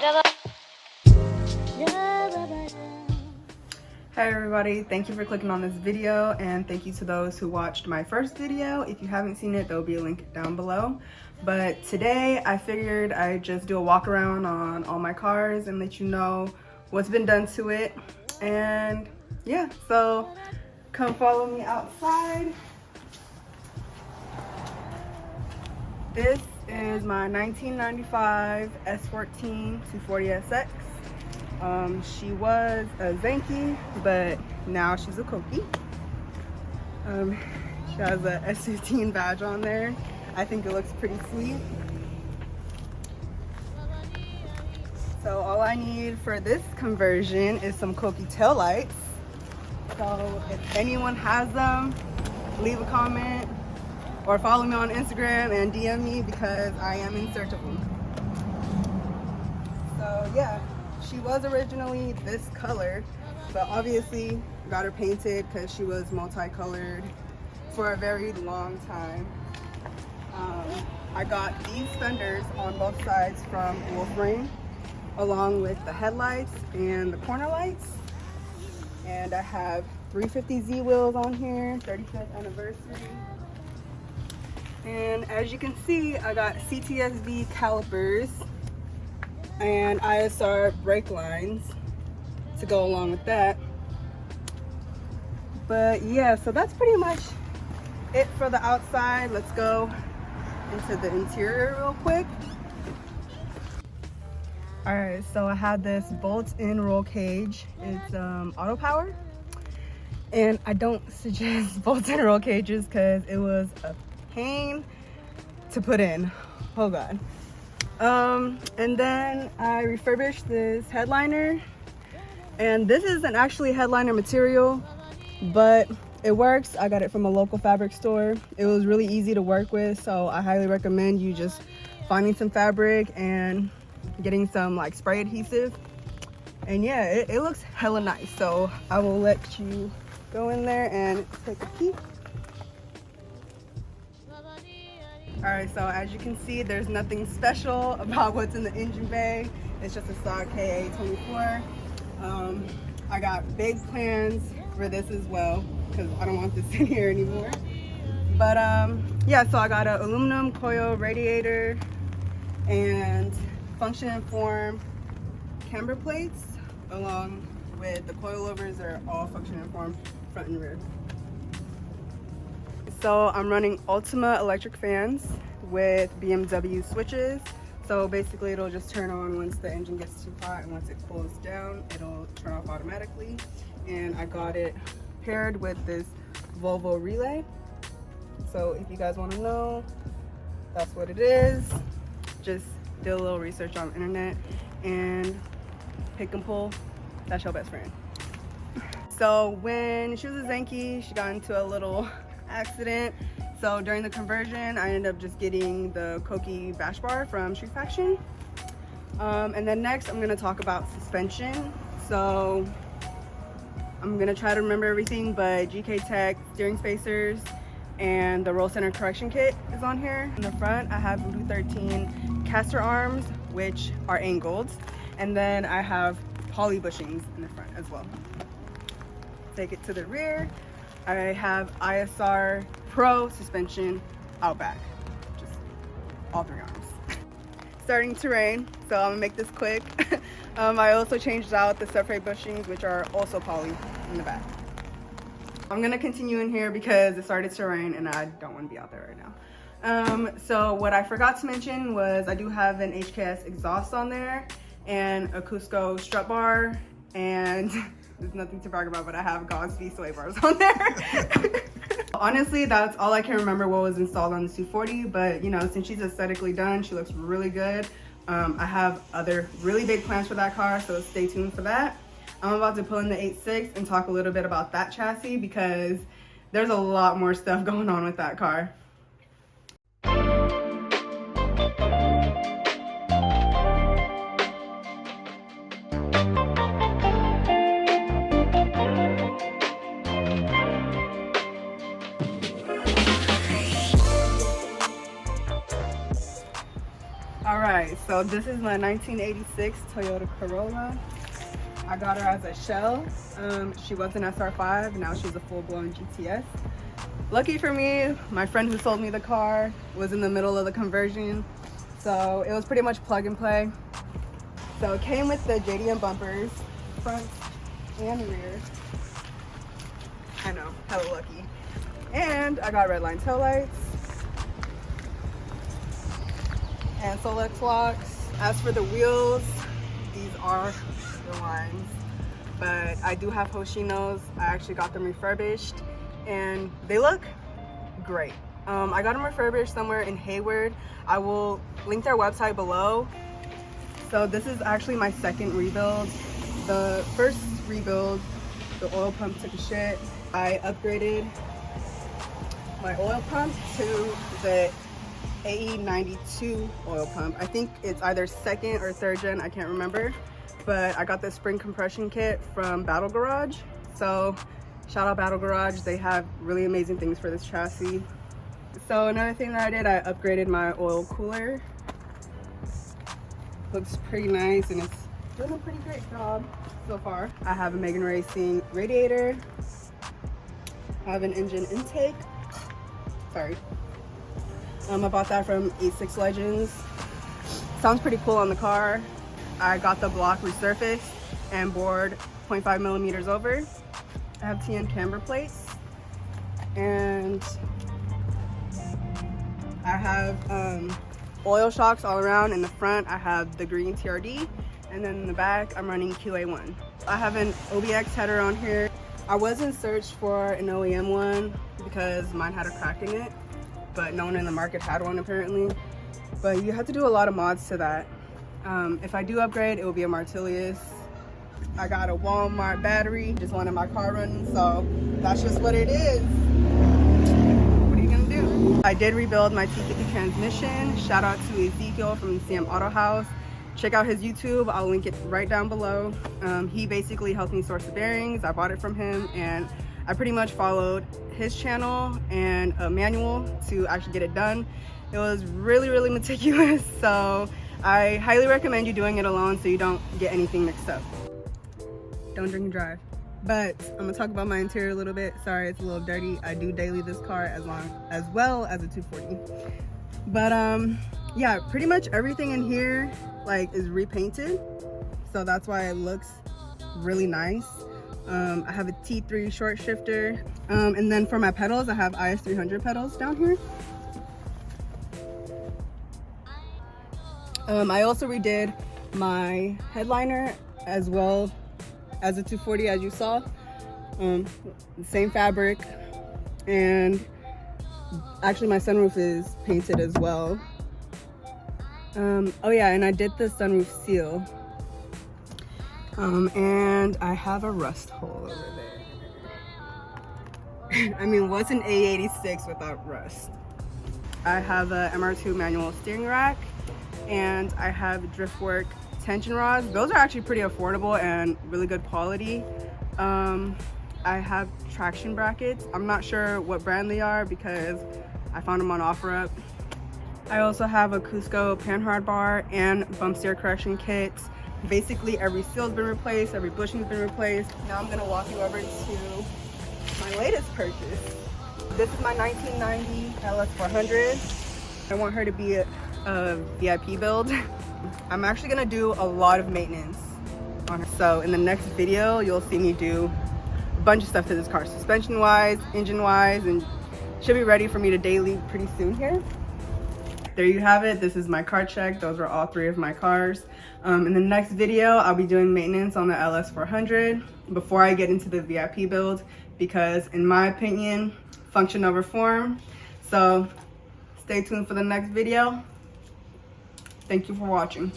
Hi everybody, thank you for clicking on this video, and thank you to those who watched my first video. If you haven't seen it, there'll be a link down below. But today I figured I'd just do a walk around on all my cars and let you know what's been done to it. And yeah, so come follow me outside. This is my 1995 S14 240SX. She was a Zenki, but now she's a Koki. She has a S15 badge on there. I think it looks pretty sweet. So all I need for this conversion is some Koki taillights. So if anyone has them, leave a comment or follow me on Instagram and DM me because I am in search of them. So yeah, she was originally this color, but obviously got her painted because she was multicolored for a very long time. I got these fenders on both sides from Wolfrain, along with the headlights and the corner lights. And I have 350Z wheels on here, 35th anniversary. And as you can see, I got CTSV calipers and ISR brake lines to go along with that. But yeah, so that's pretty much it for the outside. Let's go into the interior real quick. All right, so I had this bolt-in roll cage. It's auto power, and I don't suggest bolt-in roll cages because it was a pain to put in. Oh god. And then I refurbished this headliner, and this isn't actually headliner material, but it works. I got it from a local fabric store. It was really easy to work with, so I highly recommend you just finding some fabric and getting some like spray adhesive. And yeah, it looks hella nice, so I will let you go in there and take a peek. All right, so as you can see, there's nothing special about what's in the engine bay. It's just a stock KA24. I got big plans for this as well because I don't want this in here anymore. But yeah, so I got an aluminum coil radiator and function and form camber plates, along with the coilovers are all function and form front and rear. So I'm running Ultima electric fans with BMW switches. So basically it'll just turn on once the engine gets too hot, and once it cools down, it'll turn off automatically. And I got it paired with this Volvo relay. So if you guys want to know, that's what it is. Just do a little research on the internet and pick and pull. That's your best friend. So when she was a Zenki, she got into a little accident. So during the conversion, I ended up just getting the Koki bash bar from Street Faction. And then next, I'm gonna talk about suspension. So I'm gonna try to remember everything, but GK Tech steering spacers and the roll center correction kit is on here. In the front, I have Voodoo 13 caster arms, which are angled. And then I have poly bushings in the front as well. Take it to the rear. I have ISR Pro suspension out back, just all three arms. Starting to rain, so I'm gonna make this quick. I also changed out the subframe bushings, which are also poly in the back. I'm gonna continue in here because it started to rain and I don't want to be out there right now. So what I forgot to mention was I do have an HKS exhaust on there and a Cusco strut bar, and there's nothing to brag about, but I have Gosby sway bars on there. Honestly, that's all I can remember what was installed on the 240, but you know, since she's aesthetically done, she looks really good. I have other really big plans for that car, so stay tuned for that. I'm about to pull in the 8.6 and talk a little bit about that chassis because there's a lot more stuff going on with that car. So this is my 1986 Toyota Corolla. I got her as a shell. She was an SR5, now she's a full-blown GTS. Lucky for me, my friend who sold me the car was in the middle of the conversion, so it was pretty much plug and play. So it came with the JDM bumpers, front and rear. I know, hella lucky. And I got red line tail lights and Solex locks. As for the wheels, these are the lines, but I do have Hoshinos. I actually got them refurbished and they look great. I got them refurbished somewhere in Hayward. I will link their website below. So this is actually my second rebuild. The first rebuild, the oil pump took a shit. I upgraded my oil pump to the AE92 oil pump. I think it's either second or third gen, I can't remember. But I got the spring compression kit from Battle Garage. So shout out Battle Garage, they have really amazing things for this chassis. So another thing that I did, I upgraded my oil cooler. Looks pretty nice and it's doing a pretty great job so far. I have a Megan Racing radiator. I have an engine intake. Sorry. I bought that from 86 Legends. Sounds pretty cool on the car. I got the block resurfaced and bored 0.5 millimeters over. I have TN camber plates and I have oil shocks all around. In the front I have the green TRD, and then in the back I'm running QA1. I have an OBX header on here. I was in search for an OEM one because mine had a crack in it, but no one in the market had one apparently. But you have to do a lot of mods to that. If I do upgrade, it will be a Martilius. I got a Walmart battery, just wanted my car running, so that's just what it is. What are you gonna do? I did rebuild my T50 transmission. Shout out to Ezekiel from CM Auto House. Check out his YouTube, I'll link it right down below. He basically helped me source the bearings. I bought it from him and I pretty much followed his channel and a manual to actually get it done. It was really meticulous, so I highly recommend you doing it alone so you don't get anything mixed up. Don't drink and drive. But I'm gonna talk about my interior a little bit. Sorry, it's a little dirty. I do daily this car as well as a 240. But yeah, pretty much everything in here like is repainted, so that's why it looks really nice. I have a T3 short shifter, and then for my pedals I have IS300 pedals down here. I also redid my headliner as well as a 240, as you saw. Same fabric, and actually my sunroof is painted as well. Oh yeah, and I did the sunroof seal. And I have a rust hole over there. I mean, what's an A86 without rust? I have a MR2 manual steering rack, and I have driftwork tension rods. Those are actually pretty affordable and really good quality. I have traction brackets. I'm not sure what brand they are because I found them on OfferUp. I also have a Cusco panhard bar and bump steer correction kits. Basically every seal's been replaced, every bushing's been replaced. Now I'm gonna walk you over to my latest purchase. This is my 1990 LS400. I want her to be a VIP build. I'm actually gonna do a lot of maintenance on her. So in the next video, you'll see me do a bunch of stuff to this car, suspension wise, engine wise, and should be ready for me to daily pretty soon here. There you have it. This is my car check. Those are all three of my cars. In the next video, I'll be doing maintenance on the LS400 before I get into the VIP build, because in my opinion, function over form. So stay tuned for the next video. Thank you for watching.